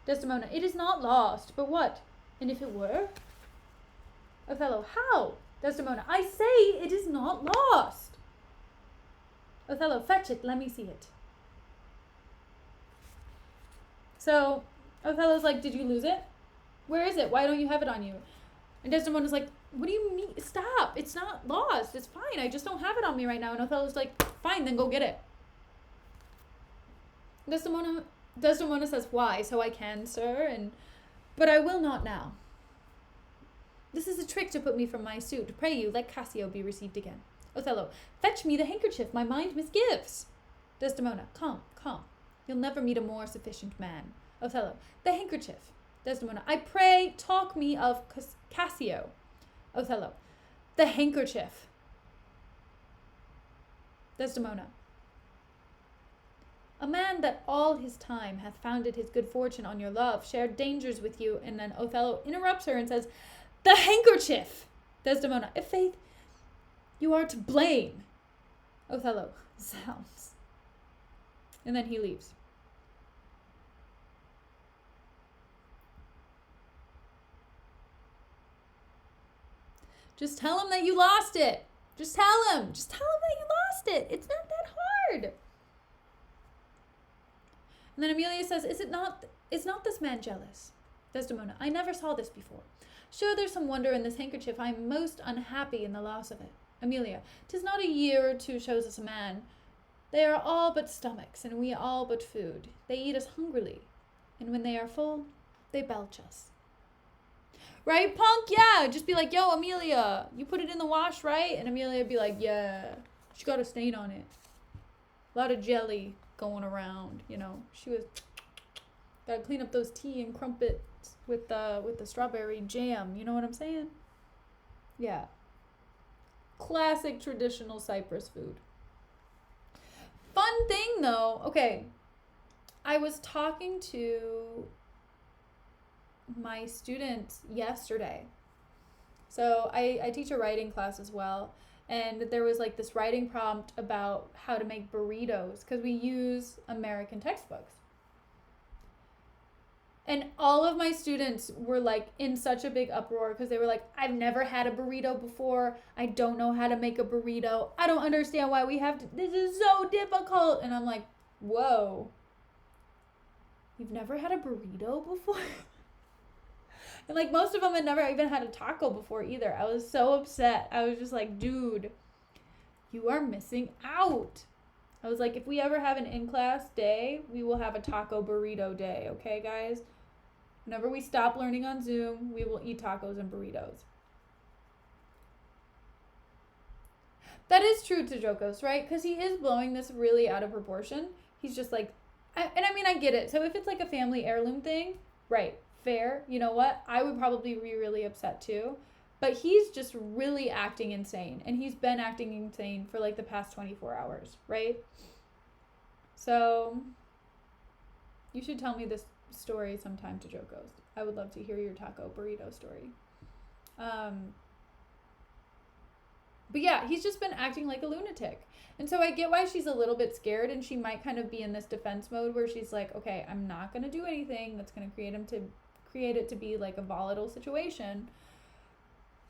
Desdemona, it is not lost, but what? And if it were? Othello, how? Desdemona, I say it is not lost. Othello, fetch it, let me see it. So Othello's like, did you lose it? Where is it? Why don't you have it on you? And Desdemona's like, what do you mean? Stop. It's not lost. It's fine. I just don't have it on me right now. And Othello's like, fine, then go get it. Desdemona says, why? So I can, sir, but I will not now. This is a trick to put me from my suit. Pray you, let Cassio be received again. Othello, fetch me the handkerchief. My mind misgives. Desdemona, come. You'll never meet a more sufficient man. Othello, the handkerchief. Desdemona, I pray, talk me of Cassio. Othello, the handkerchief. Desdemona, a man that all his time hath founded his good fortune on your love, shared dangers with you, and then Othello interrupts her and says, the handkerchief! Desdemona, i'faith, you are to blame. Othello, zounds. And then he leaves. Just tell him that you lost it. Just tell him that you lost it. It's not that hard. And then Amelia says, is not this man jealous? Desdemona, I never saw this before. Sure, there's some wonder in this handkerchief. I am most unhappy in the loss of it. Amelia, 'tis not a year or two shows us a man. They are all but stomachs, and we all but food. They eat us hungrily, and when they are full, they belch us. Right, punk? Yeah, just be like, yo, Amelia, you put it in the wash, right? And Amelia would be like, yeah, she got a stain on it. A lot of jelly going around, you know. She was, gotta clean up those tea and crumpets with the strawberry jam, you know what I'm saying? Yeah. Classic traditional Cyprus food. Fun thing, though, okay, I was talking to my students yesterday. So I teach a writing class as well, and there was like this writing prompt about how to make burritos because we use American textbooks. And all of my students were like in such a big uproar because they were like, I've never had a burrito before. I don't know how to make a burrito. I don't understand why we have to, this is so difficult. And I'm like, whoa, you've never had a burrito before? And like most of them had never even had a taco before either. I was so upset. I was just like, dude, you are missing out. I was like, if we ever have an in-class day, we will have a taco burrito day. Okay, guys? Whenever we stop learning on Zoom, we will eat tacos and burritos. That is true to Jokos, right? Because he is blowing this really out of proportion. He's just like, I mean, I get it. So if it's like a family heirloom thing, right, fair. You know what? I would probably be really upset too. But he's just really acting insane. And he's been acting insane for like the past 24 hours, right? So you should tell me this story sometime to Jokos. I would love to hear your taco burrito story. But yeah, he's just been acting like a lunatic. And so I get why she's a little bit scared, and she might kind of be in this defense mode where she's like, okay, I'm not going to do anything that's going to create it to be like a volatile situation.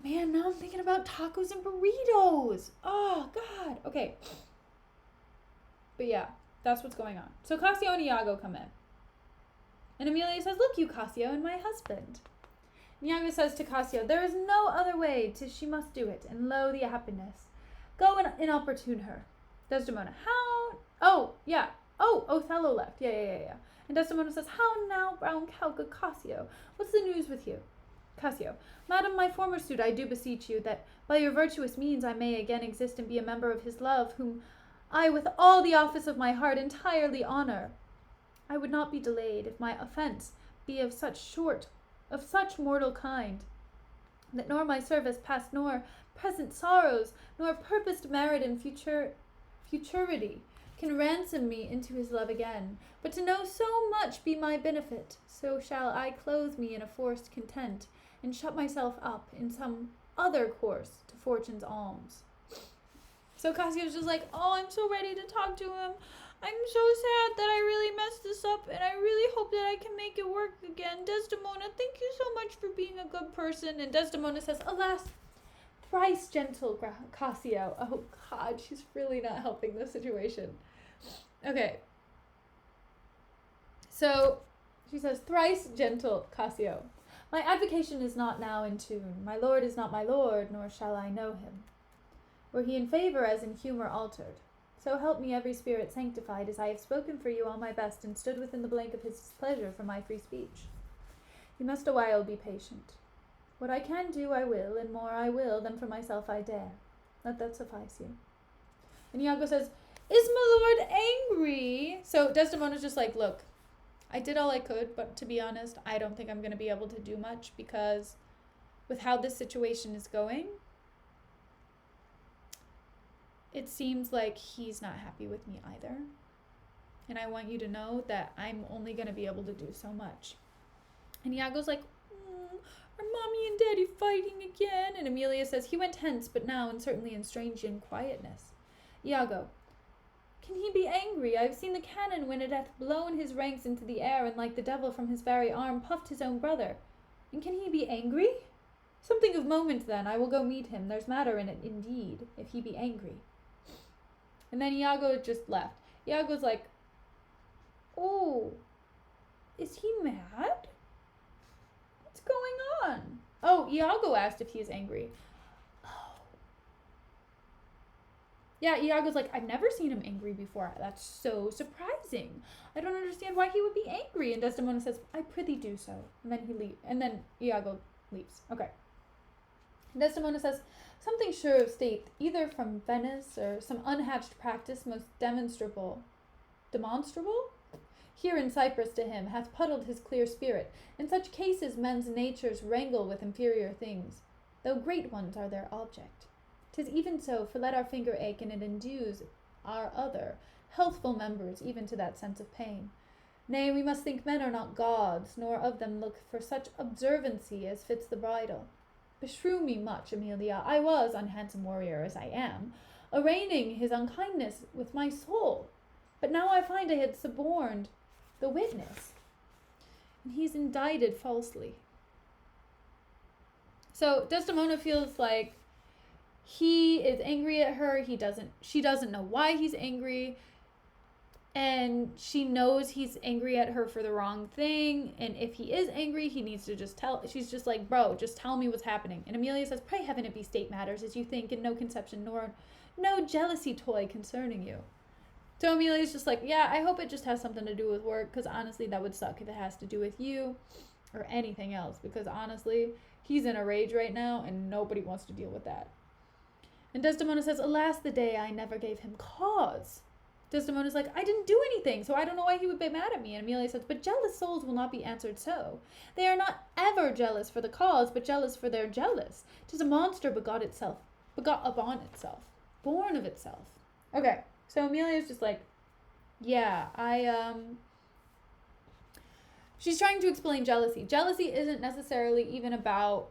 Man, now I'm thinking about tacos and burritos. Oh, God. Okay. But yeah, That's what's going on. So Cassio and Iago come in. And Emilia says, look, you, Cassio, and my husband. And Iago says to Cassio, there is no other way, 'tis she must do it, and lo, the happiness. Go and inopportune her. Desdemona, how? Oh, yeah. Oh, Othello left. Yeah. And Desdemona says, how now, brown cow, good Cassio? What's the news with you? Cassio, madam, my former suit, I do beseech you, that by your virtuous means I may again exist and be a member of his love, whom I with all the office of my heart entirely honor. I would not be delayed if my offence be of such mortal kind, that nor my service past nor present sorrows, nor purposed merit in futurity can ransom me into his love again. But to know so much be my benefit, so shall I clothe me in a forced content, and shut myself up in some other course to fortune's alms. So Cassio's just like, oh, I'm so ready to talk to him. I'm so sad that I really messed this up, and I really hope that I can make it work again. Desdemona, thank you so much for being a good person. And Desdemona says, alas, thrice gentle Cassio. Oh, God, she's really not helping the situation. Okay. So she says, thrice gentle Cassio. My advocation is not now in tune. My lord is not my lord, nor shall I know him. Were he in favor as in humor altered. So help me every spirit sanctified, as I have spoken for you all my best, and stood within the blank of his displeasure for my free speech. You must awhile be patient. What I can do I will, and more I will than for myself I dare. Let that suffice you. And Iago says, is my lord angry? So Desdemona's just like, look, I did all I could, but to be honest, I don't think I'm going to be able to do much, because with how this situation is going, it seems like he's not happy with me either. And I want you to know that I'm only going to be able to do so much. And Iago's like, are mommy and daddy fighting again? And Emilia says, he went hence, but now, and certainly in strange inquietness. Iago, can he be angry? I've seen the cannon when it hath blown his ranks into the air, and like the devil from his very arm puffed his own brother. And can he be angry? Something of moment then, I will go meet him. There's matter in it, indeed, if he be angry. And then Iago just left. Iago's like, oh, is he mad? What's going on? Oh, Iago asked if he is angry. Oh. Yeah, Iago's like, I've never seen him angry before. That's so surprising. I don't understand why he would be angry. And Desdemona says, I prithee do so. And then then Iago leaves. Okay. Desdemona says, something sure of state, either from Venice or some unhatched practice most demonstrable, here in Cyprus to him, hath puddled his clear spirit. In such cases men's natures wrangle with inferior things, though great ones are their object. 'Tis even so, for let our finger ache, and it endues our other, healthful members even to that sense of pain. Nay, we must think men are not gods, nor of them look for such observancy as fits the bridal. Beshrew me much, Emilia, I was, unhandsome warrior as I am, arraigning his unkindness with my soul. But now I find I had suborned the witness, and he's indicted falsely. So Desdemona feels like he is angry at her. She doesn't know why he's angry. And she knows he's angry at her for the wrong thing. And if he is angry, he needs to just tell. She's just like, bro, just tell me what's happening. And Emilia says, pray heaven it be state matters as you think, and no conception nor no jealousy toy concerning you. So Emilia's just like, yeah, I hope it just has something to do with work, because honestly, that would suck if it has to do with you or anything else. Because honestly, he's in a rage right now, and nobody wants to deal with that. And Desdemona says, alas, the day I never gave him cause. Desdemona's like, I didn't do anything, so I don't know why he would be mad at me. And Emilia says, but jealous souls will not be answered so. They are not ever jealous for the cause, but jealous for their jealous. 'Tis a monster begot upon itself, born of itself. Okay, so Emilia's just like, yeah, she's trying to explain jealousy. Jealousy isn't necessarily even about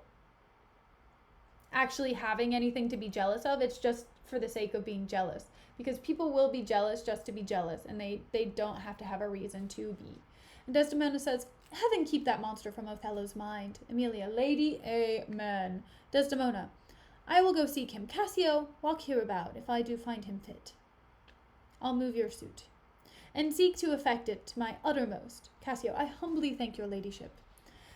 actually having anything to be jealous of. It's just for the sake of being jealous. Because people will be jealous just to be jealous, and they don't have to have a reason to be. And Desdemona says, heaven keep that monster from Othello's mind. Emilia, lady, amen. Desdemona, I will go seek him. Cassio, walk hereabout, if I do find him fit. I'll move your suit. and seek to effect it to my uttermost. Cassio, I humbly thank your ladyship.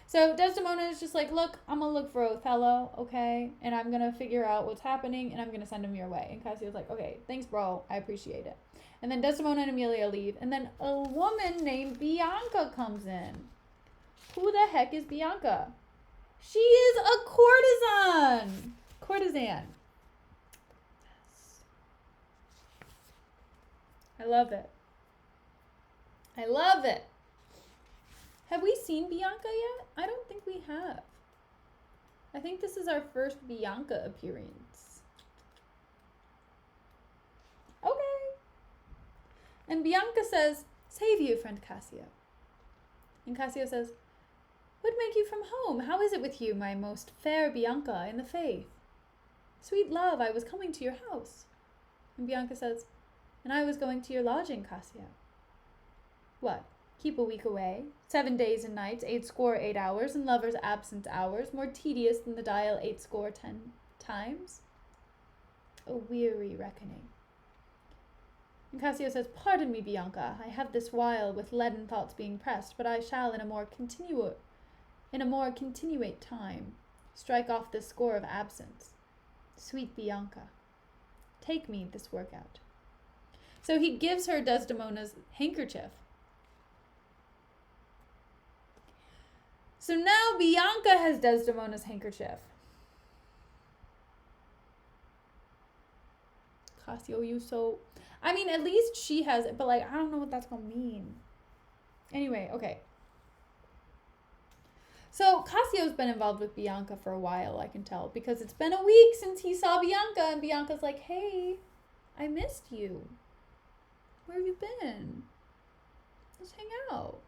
So Desdemona is just like, look, I'm going to look for Othello, okay? And I'm going to figure out what's happening, and I'm going to send him your way. And Cassio's like, okay, thanks, bro. I appreciate it. And then Desdemona and Emilia leave. And then a woman named Bianca comes in. Who the heck is Bianca? She is a courtesan. Courtesan. Yes. I love it. I love it. Have we seen Bianca yet? I don't think we have. I think this is our first Bianca appearance. Okay. And Bianca says, save you, friend Cassio. And Cassio says, what make you from home? How is it with you, my most fair Bianca in the faith? Sweet love, I was coming to your house. And Bianca says, and I was going to your lodging, Cassio. What? Keep a week away, 7 days and nights, 8 hours, and lovers' absent hours, more tedious than the dial 10 times? A weary reckoning. And Cassio says, pardon me, Bianca, I have this while with leaden thoughts being pressed, but I shall in a more continuate time strike off this score of absence. Sweet Bianca, take me this work out. So he gives her Desdemona's handkerchief. So now Bianca has Desdemona's handkerchief. Cassio, you so... I mean, at least she has it, but, like, I don't know what that's gonna mean. Anyway, okay. So Cassio's been involved with Bianca for a while, I can tell, because it's been a week since he saw Bianca, and Bianca's like, hey, I missed you. Where have you been? Let's hang out.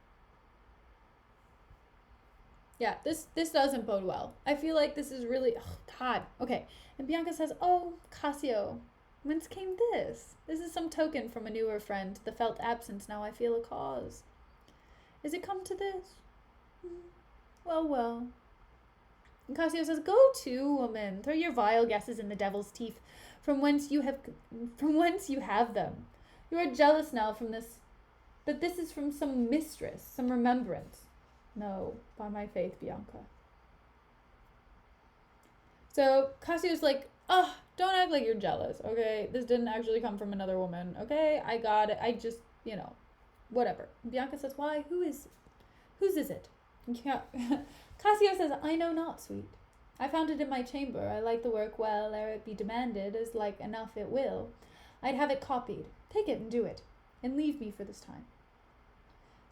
Yeah, this doesn't bode well. I feel like this is really... Oh, God. Okay. And Bianca says, oh, Cassio, whence came this? This is some token from a newer friend. The felt absence, now I feel a cause. Is it come to this? Well, well. And Cassio says, go to, woman. Throw your vile guesses in the devil's teeth, from whence you have them. You are jealous now from this, but this is from some mistress, some remembrance. No, by my faith, Bianca. So Cassio's like, oh, don't act like you're jealous, okay? This didn't actually come from another woman, okay? I got it. I just, whatever. And Bianca says, why? Whose is it? And Cassio says, I know not, sweet. I found it in my chamber. I like the work well, ere it be demanded, as like enough it will. I'd have it copied. Take it and do it, and leave me for this time.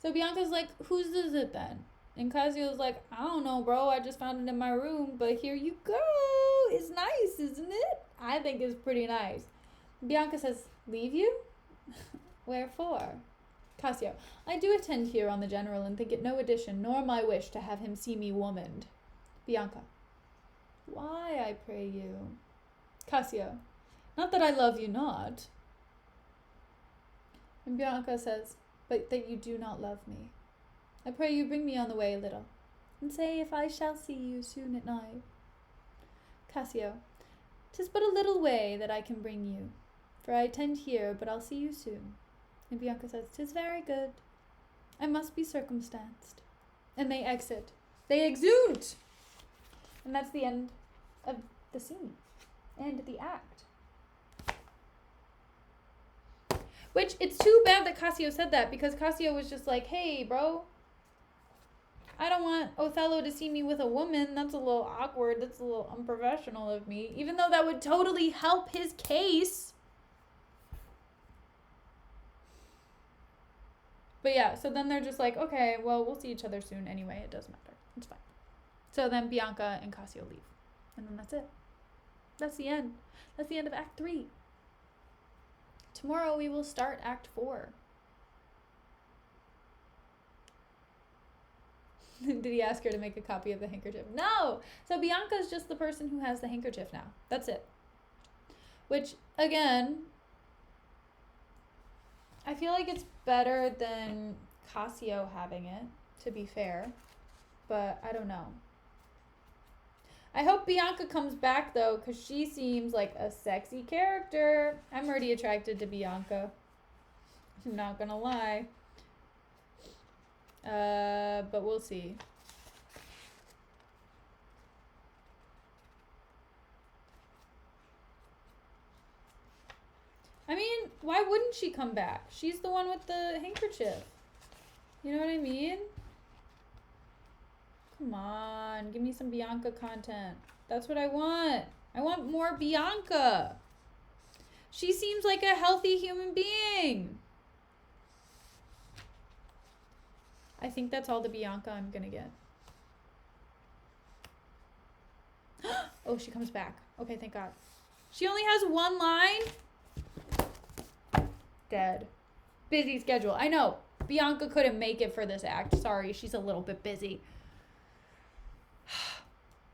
So Bianca's like, whose is it then? And Cassio's like, I don't know, bro. I just found it in my room, but here you go. It's nice, isn't it? I think it's pretty nice. Bianca says, leave you? Wherefore? Cassio, I do attend here on the general and think it no addition, nor my wish to have him see me womaned. Bianca, why, I pray you? Cassio, not that I love you not. And Bianca says, but that you do not love me. I pray you bring me on the way a little, and say if I shall see you soon at night. Cassio, 'tis but a little way that I can bring you, for I attend here, but I'll see you soon. And Bianca says, 'tis very good. I must be circumstanced. And they exit. They exude! And that's the end of the scene. And the act. Which, it's too bad that Cassio said that, because Cassio was just like, hey, bro, I don't want Othello to see me with a woman. That's a little awkward. That's a little unprofessional of me. Even though that would totally help his case. But yeah, so then they're just like, okay, well, we'll see each other soon anyway. It doesn't matter. It's fine. So then Bianca and Cassio leave. And then that's it. That's the end. That's the end of Act 3. Tomorrow we will start Act 4. Did he ask her to make a copy of the handkerchief? No! So Bianca's just the person who has the handkerchief now. That's it. Which, again, I feel like it's better than Cassio having it, to be fair. But I don't know. I hope Bianca comes back, though, because she seems like a sexy character. I'm already attracted to Bianca. I'm not gonna lie. But we'll see. I mean, why wouldn't she come back? She's the one with the handkerchief. You know what I mean? Come on, give me some Bianca content. That's what I want. I want more Bianca. She seems like a healthy human being. I think that's all the Bianca I'm gonna get. Oh, she comes back. Okay, thank God. She only has one line? Dead. Busy schedule. I know. Bianca couldn't make it for this act. Sorry, she's a little bit busy.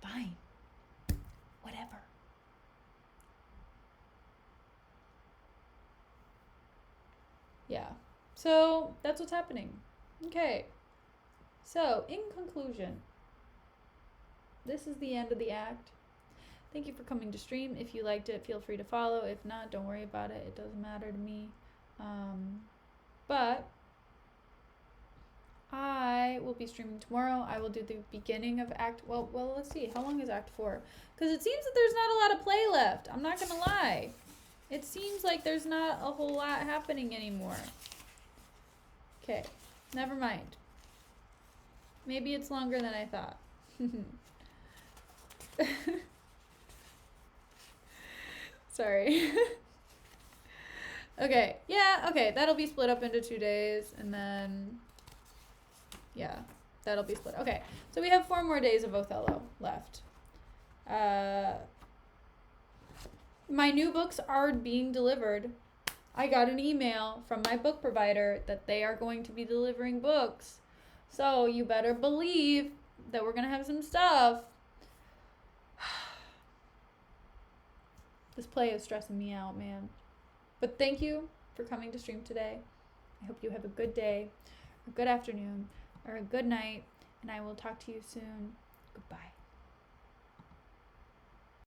Fine. Whatever. Yeah. So, that's what's happening. Okay. So, in conclusion, this is the end of the act. Thank you for coming to stream. If you liked it, feel free to follow. If not, don't worry about it. It doesn't matter to me. But I will be streaming tomorrow. I will do the beginning of act. Well, let's see. How long is act 4? Because it seems that there's not a lot of play left. I'm not gonna lie. It seems like there's not a whole lot happening anymore. Okay, never mind. Maybe it's longer than I thought. Sorry. Okay, yeah, okay, that'll be split up into 2 days, and then, yeah, that'll be split. Okay, so we have 4 more days of Othello left. My new books are being delivered. I got an email from my book provider that they are going to be delivering books. So you better believe that we're going to have some stuff. This play is stressing me out, man. But thank you for coming to stream today. I hope you have a good day, a good afternoon, or a good night, and I will talk to you soon. Goodbye.